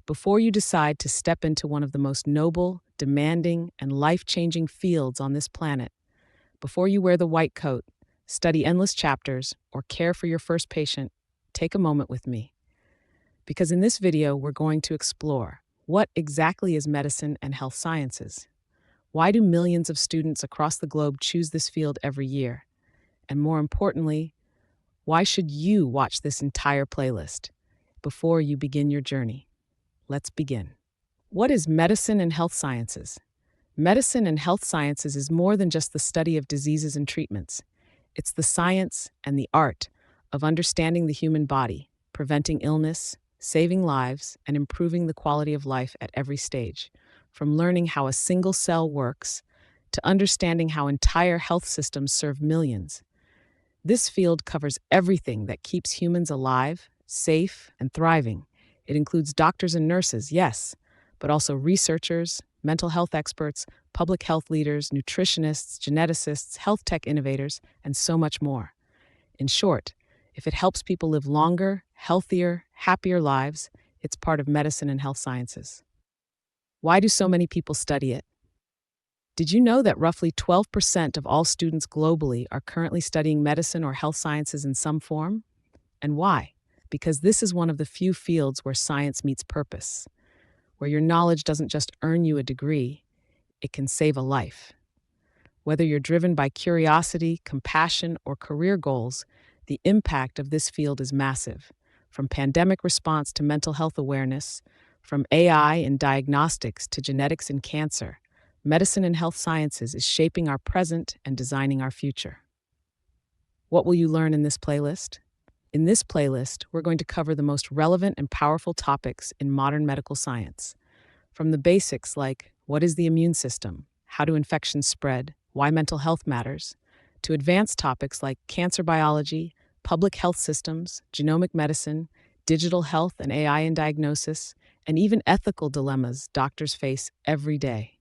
Before you decide to step into one of the most noble, demanding, and life-changing fields on this planet, before you wear the white coat, study endless chapters, or care for your first patient, take a moment with me. Because in this video, we're going to explore what exactly is medicine and health sciences? Why do millions of students across the globe choose this field every year? And more importantly, why should you watch this entire playlist before you begin your journey? Let's begin. What is medicine and health sciences? Medicine and health sciences is more than just the study of diseases and treatments. It's the science and the art of understanding the human body, preventing illness, saving lives, and improving the quality of life at every stage. From learning how a single cell works to understanding how entire health systems serve millions. This field covers everything that keeps humans alive, safe, and thriving. It includes doctors and nurses, yes, but also researchers, mental health experts, public health leaders, nutritionists, geneticists, health tech innovators, and so much more. In short, if it helps people live longer, healthier, happier lives, it's part of medicine and health sciences. Why do so many people study it? Did you know that roughly 12% of all students globally are currently studying medicine or health sciences in some form? And why? Because this is one of the few fields where science meets purpose, where your knowledge doesn't just earn you a degree, it can save a life. Whether you're driven by curiosity, compassion, or career goals, the impact of this field is massive. From pandemic response to mental health awareness, from AI in diagnostics to genetics in cancer, medicine and health sciences is shaping our present and designing our future. What will you learn in this playlist? In this playlist, we're going to cover the most relevant and powerful topics in modern medical science. From the basics like what is the immune system, how do infections spread, why mental health matters, to advanced topics like cancer biology, public health systems, genomic medicine, digital health and AI in diagnosis, and even ethical dilemmas doctors face every day.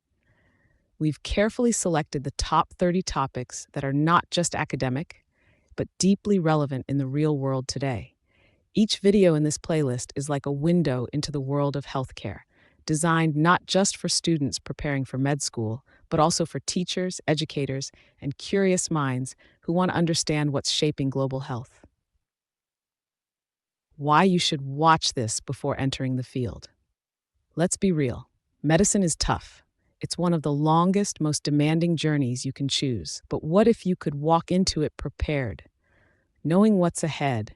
We've carefully selected the top 30 topics that are not just academic, but deeply relevant in the real world today. Each video in this playlist is like a window into the world of healthcare, designed not just for students preparing for med school, but also for teachers, educators, and curious minds who want to understand what's shaping global health. Why you should watch this before entering the field. Let's be real. Medicine is tough. It's one of the longest, most demanding journeys you can choose. But what if you could walk into it prepared, knowing what's ahead,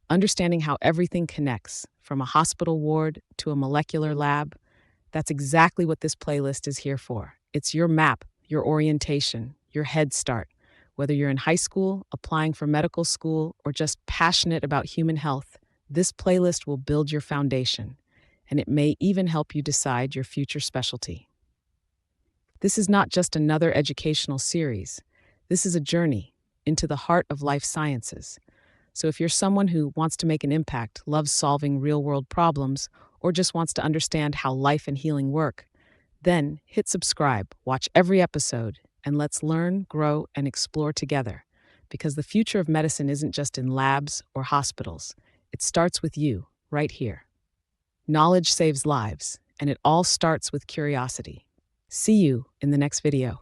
understanding how everything connects, from a hospital ward to a molecular lab? That's exactly what this playlist is here for. It's your map, your orientation, your head start. Whether you're in high school, applying for medical school, or just passionate about human health, this playlist will build your foundation, and it may even help you decide your future specialty. This is not just another educational series. This is a journey into the heart of life sciences. So if you're someone who wants to make an impact, loves solving real-world problems, or just wants to understand how life and healing work, then hit subscribe, watch every episode, and let's learn, grow, and explore together. Because the future of medicine isn't just in labs or hospitals. It starts with you, right here. Knowledge saves lives, and it all starts with curiosity. See you in the next video.